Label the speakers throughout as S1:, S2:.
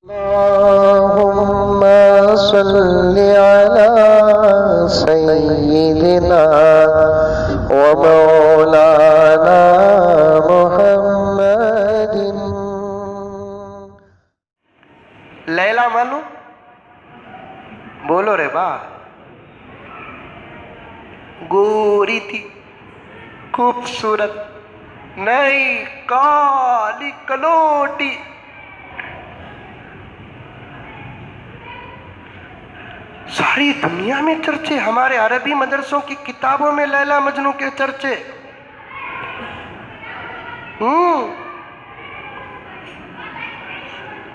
S1: अल्लाहुम्मा सल्लि अला सय्यिदिना व मौलाना मुहम्मदिन। लैला मालूम? बोलो रे बा। गोरी थी, खूबसूरत, नई काली कलोटी, सारी दुनिया में चर्चे। हमारे अरबी मदरसों की किताबों में लैला मजनू के चर्चे।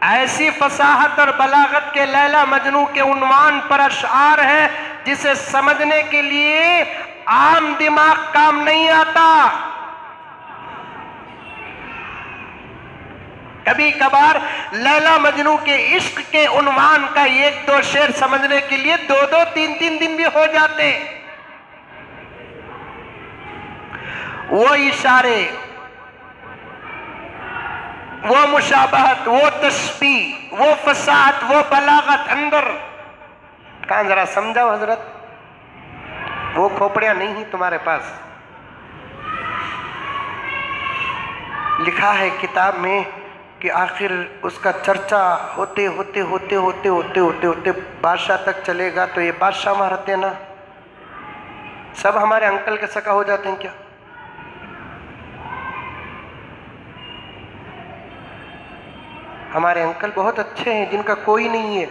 S1: ऐसी फसाहत और बलागत के लैला मजनू के उन्वान पर अशआर है जिसे समझने के लिए आम दिमाग काम नहीं आता। कभी कभार लैला मजनू के इश्क के उन्वान का एक दो शेर समझने के लिए दो दो तीन तीन दिन भी हो जाते। वो इशारे, वो मुशाबहत, वो तस्बीह, वो फसाहत, वो बलागत अंदर कहां, जरा समझाओ हजरत। वो खोपड़ियां नहीं ही तुम्हारे पास। लिखा है किताब में कि आखिर उसका चर्चा होते होते होते होते होते होते होते बादशाह तक चलेगा। तो ये बादशाह वहां रहते हैं ना, सब हमारे अंकल के सका हो जाते हैं क्या? हमारे अंकल बहुत अच्छे हैं जिनका कोई नहीं है।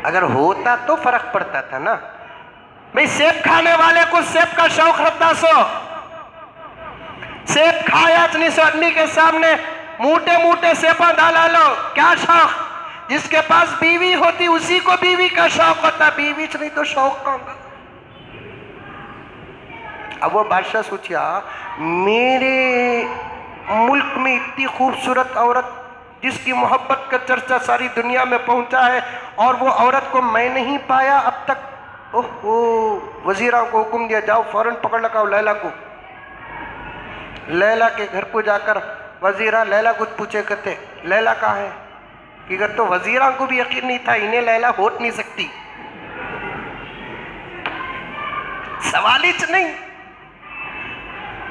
S1: अगर होता तो फर्क पड़ता था ना। भाई सेब खाने वाले को सेब का शौक रखता सो, सेब खाया इतनी सन्नी के सामने मोटे मोटे सेबा डाला लो, क्या शौक? जिसके पास बीवी होती उसी को बीवी का शौक होता, बीवी नहीं तो शौक का होगा। अब वो बादशाह सोचिया, मेरे मुल्क में इतनी खूबसूरत औरत जिसकी मोहब्बत का चर्चा सारी दुनिया में पहुंचा है और वो औरत को मैं नहीं पाया अब तक। ओहो, वजीरों को हुक्म दिया, जाओ फौरन पकड़ लगाओ लैला को। लैला के घर को जाकर वजीरा लैला कुछ पूछे करते, लैला कहाँ है? कि अगर तो वजीरा को भी यकीन नहीं था इन्हें लैला हो नहीं सकती, सवाल ही नहीं।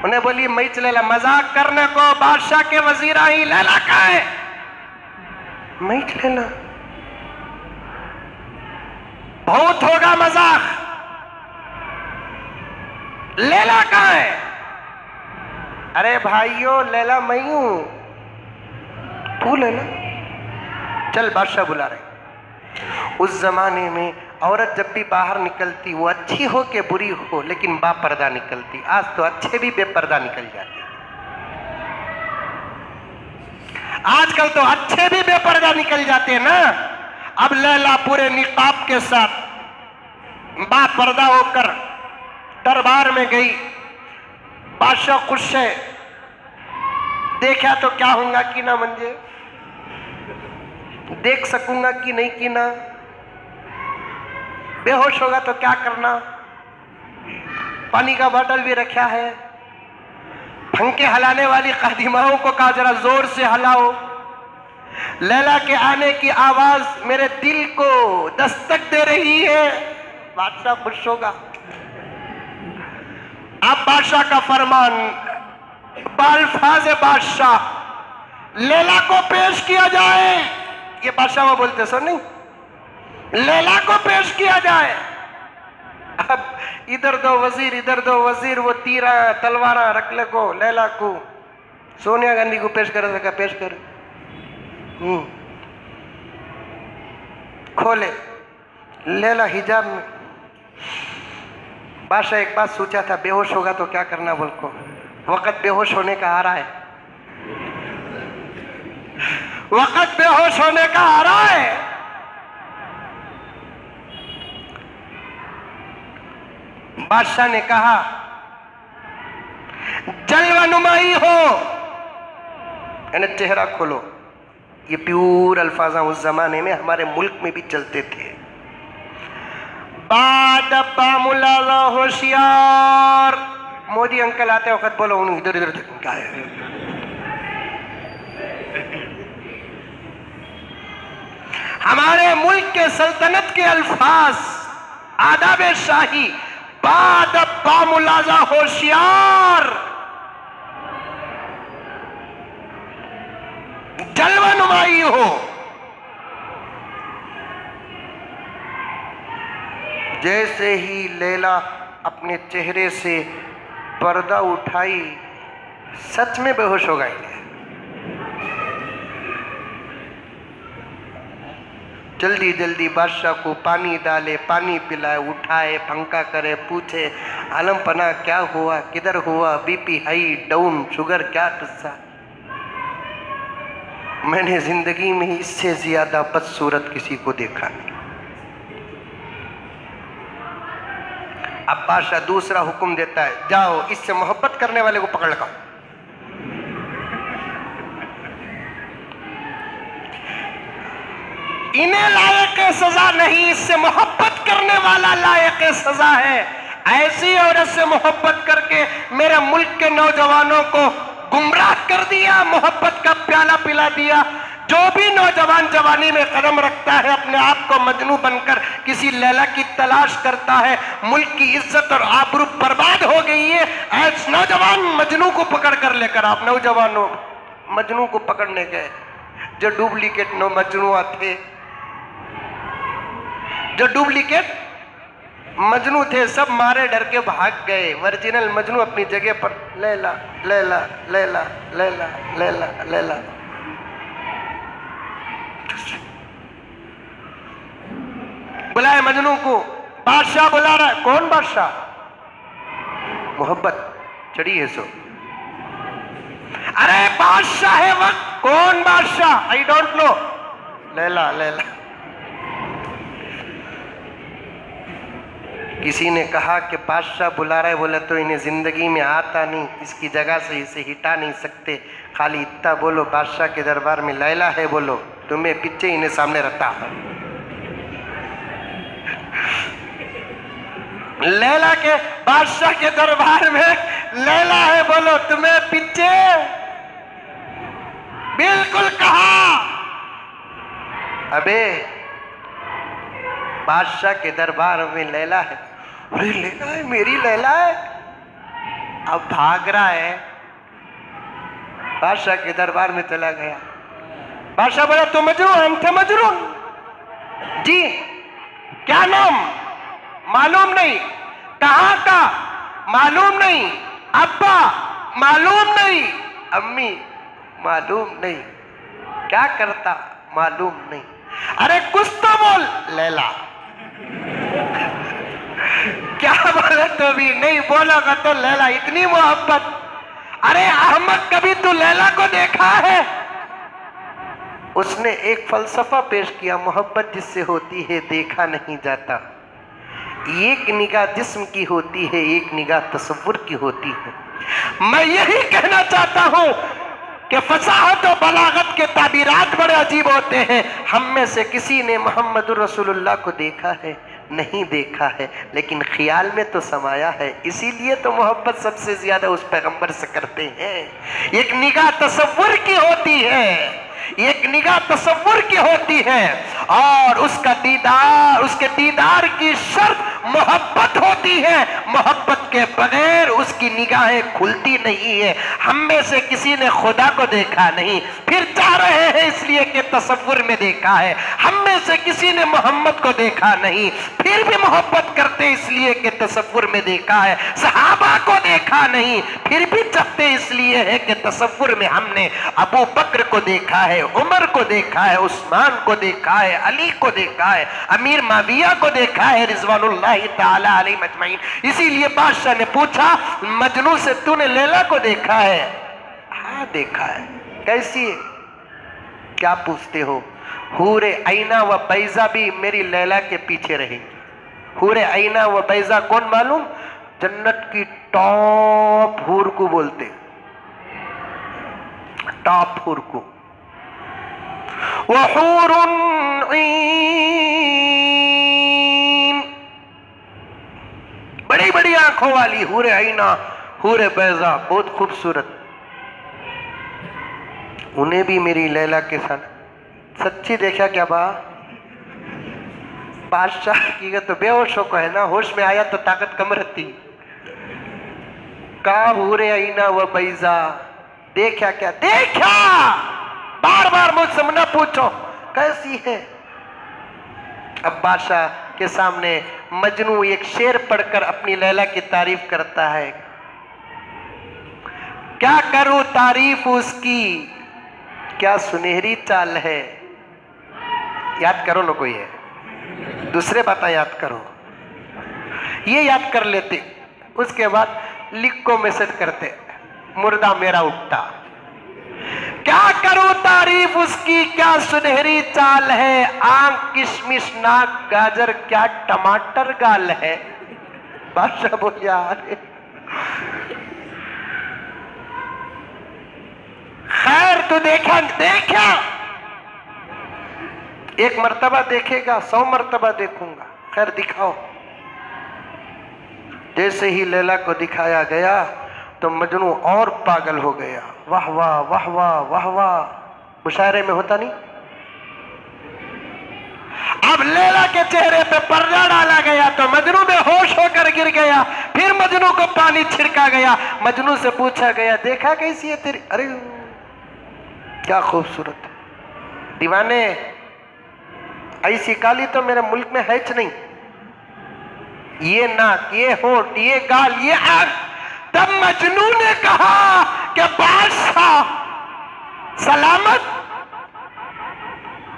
S1: उन्हें बोली मैं लैला, मजाक करने को बादशाह के वजीरा ही, लैला कहाँ है? मैं लैला, बहुत होगा मजाक, लैला कहाँ है? अरे भाइयों लैला मैं हूं, तू लैला, चल बादशाह बुला रहे। उस जमाने में औरत जब भी बाहर निकलती वो अच्छी हो के बुरी हो लेकिन बापर्दा निकलती। आज तो अच्छे भी बेपर्दा निकल जाते, आजकल तो अच्छे भी बेपर्दा निकल जाते हैं ना। अब लैला पूरे निकाब के साथ बापर्दा होकर दरबार में गई। बादशाह खुश है, देखा तो क्या होगा कि ना, मंजे देख सकूंगा कि नहीं कि ना, बेहोश होगा तो क्या करना। पानी का बोतल भी रखा है, पंखे हिलाने वाली खादिमाओं को कहा जरा जोर से हिलाओ। लैला के आने की आवाज मेरे दिल को दस्तक दे रही है। बादशाह खुश होगा। अब बादशाह का फरमान, बाल्फाज बादशाह, लैला को पेश किया जाए। ये बादशाह वो बोलते सो नहीं, लैला को पेश किया जाए। अब इधर दो वजीर, इधर दो वजीर, वो तीरा तलवारा रख ले को लैला को सोनिया गांधी को पेश कर सका, पेश कर। खोले लैला हिजाब में। बादशाह एक बात सोचा था, बेहोश होगा तो क्या करना बोल को, वक्त बेहोश होने का आ रहा है, वक्त बेहोश होने का आ रहा है। बादशाह ने कहा जलवानुमाई हो, यानी चेहरा खोलो। ये प्यूर अल्फाज उस जमाने में हमारे मुल्क में भी चलते थे। बादब्बा मुला होशियार, मोदी अंकल आते वक्त बोलो उन्हें इधर इधर क्या है। हमारे मुल्क के सल्तनत के अल्फाज आदाब शाही, बादब बामुलाजा होशियार, जलवा नुमाई हो। जैसे ही लैला अपने चेहरे से पर्दा उठाई, सच में बेहोश हो गई। जल्दी जल्दी बादशाह को पानी डाले, पानी पिलाए, उठाए, पंखा करे, पूछे आलम पना क्या हुआ, किधर हुआ, बीपी हाई डाउन, शुगर क्या किस्सा। मैंने जिंदगी में इससे ज्यादा बदसूरत किसी को देखा नहीं। अब बादशाह दूसरा हुक्म देता है, जाओ इससे मोहब्बत करने वाले को पकड़ लगाओ। इन्हें लायक सजा नहीं, इससे मोहब्बत करने वाला लायक सजा है। ऐसी औरत से मोहब्बत करके मेरे मुल्क के नौजवानों को गुमराह कर दिया, मोहब्बत का प्याला पिला दिया। जो भी नौजवान जवानी में कदम रखता है, अपने आप को मजनू बनकर किसी लैला की तलाश करता है, मुल्क की इज्जत और आबरू बर्बाद हो गई है। ऐसे नौजवान मजनू को पकड़ कर लेकर, आप नौजवानों मजनू को पकड़ने गए, जो डुप्लीकेट मजनू थे, जो डुप्लीकेट मजनू थे, सब मारे डर के भाग गए। ओरिजिनल मजनू अपनी जगह पर लैला लैला लैला लैला लैला लैला। बुलाए मजनू को, बादशाह बुला रहा है। कौन बादशाह? मोहब्बत चढ़ी है सो। अरे बादशाह है वक्त। कौन बादशाह? I don't know. Laila Laila. किसी ने कहा कि बादशाह बुला रहा है, बोला तो इन्हें जिंदगी में आता नहीं, इसकी जगह से इसे हिटा नहीं सकते, खाली इतना बोलो बादशाह के दरबार में लैला है बोलो, तुम्हें पीछे इन्हें सामने रखता है। लैला के बादशाह के दरबार में लैला है बोलो, तुम्हें पीछे। बिल्कुल कहा। अबे बादशाह के दरबार में लैला है। अरे लैला है, मेरी लैला है। अब भाग रहा है, बादशाह के दरबार में चला गया। बादशाह बोला तो मजनू, हम थे मजनू जी। क्या नाम? मालूम नहीं। कहाँ का? मालूम नहीं। अब्बा? मालूम नहीं। अम्मी? मालूम नहीं। क्या करता? मालूम नहीं। अरे कुछ तो बोल। लैला। क्या बोले तो भी नहीं बोलोगा तो लैला। इतनी मोहब्बत। अरे अहमद, कभी तू लैला को देखा है? उसने एक फलसफा पेश किया, मोहब्बत जिससे होती है देखा नहीं जाता। एक निगाह जिस्म की होती है, एक निगाह तसव्वुर की होती है। मैं यही कहना चाहता हूं कि फसाहत और बलागत के ताबीरात बड़े अजीब होते हैं। हम में से किसी ने मोहम्मद रसूलुल्लाह को देखा है? नहीं देखा है, लेकिन ख्याल में तो समाया है। इसीलिए तो मोहब्बत सबसे ज्यादा उस पैगंबर से करते हैं। एक निगाह तसव्वुर की होती है, एक निगाह तसव्वुर की होती है, और उसका दीदार, उसके दीदार की शर्त मोहब्बत होती है। मोहब्बत के बगैर उसकी निगाहें खुलती नहीं है। हम में से किसी ने खुदा को देखा नहीं, फिर चाह रहे हैं इसलिए कि तसव्वुर में देखा है। हम में से किसी ने मोहम्मद को देखा नहीं, फिर भी मोहब्बत करते इसलिए कि तसव्वुर में देखा है। सहाबा को देखा नहीं, फिर भी चाहते इसलिए है कि तसव्वुर में हमने अबू बकर को देखा है, उमर को देखा है, उस्मान को देखा है, अली को देखा है, अमीर माविया को देखा है, रिजवानुल्लाह ताला अलैहि अजमईन। इसीलिए बादशाह ने पूछा, मजनू से तूने लैला को देखा है? हाँ देखा है। कैसी है? क्या पूछते हो? हूरे ऐना व बैजा भी मेरी लैला के पीछे रहेंगी। हूरे ऐना व बैजा कौन मालूम? जन्नत की टॉप हूर को बोलते, टॉप हूर को। वहूरुन ईन, बड़ी बड़ी आंखों वाली हूरे ऐना, हूरे बैजा, बहुत खूबसूरत। उन्हें भी मेरी लैला के साथ सच्ची देखा क्या बा? बादशाह की तो बेहोश हो है ना, होश में आया तो ताकत कम रहती। का हुरे आईना व बैजा, देखा क्या देखा, बार बार मुझसे न पूछो कैसी है। अब बादशाह के सामने मजनू एक शेर पढ़कर अपनी लैला की तारीफ करता है। क्या करूं तारीफ उसकी, क्या सुनहरी चाल है। याद करो ना, कोई है दूसरे बातें याद करो, ये याद कर लेते। उसके बाद लिख को मैसेज करते, मुर्दा मेरा उठता। क्या करूं तारीफ उसकी, क्या सुनहरी चाल है, आंख किशमिश नाक गाजर क्या टमाटर गाल है। बादशाह बोल यार, खैर तू देखा देखा, एक मर्तबा देखेगा 100 मर्तबा देखूंगा, खैर दिखाओ। जैसे ही लैला को दिखाया गया तो मजनू और पागल हो गया। वाह वाह वाह वाह वाह वाह, मुशायरे में होता नहीं। अब लैला के चेहरे पे पर्दा डाला गया तो मजनू बेहोश होकर गिर गया। फिर मजनू को पानी छिड़का गया। मजनू से पूछा गया, देखा कैसी है तेरी, अरे क्या खूबसूरत है। दीवाने, ऐसी काली तो मेरे मुल्क में है नहीं। ये नाक, ये होठ, ये गाल, ये आंख। तब मजनू ने कहा कि बादशाह सलामत,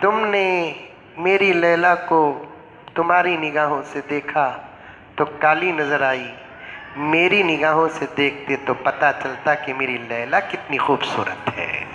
S1: तुमने मेरी लैला को तुम्हारी निगाहों से देखा तो काली नजर आई, मेरी निगाहों से देखते तो पता चलता कि मेरी लैला कितनी खूबसूरत है।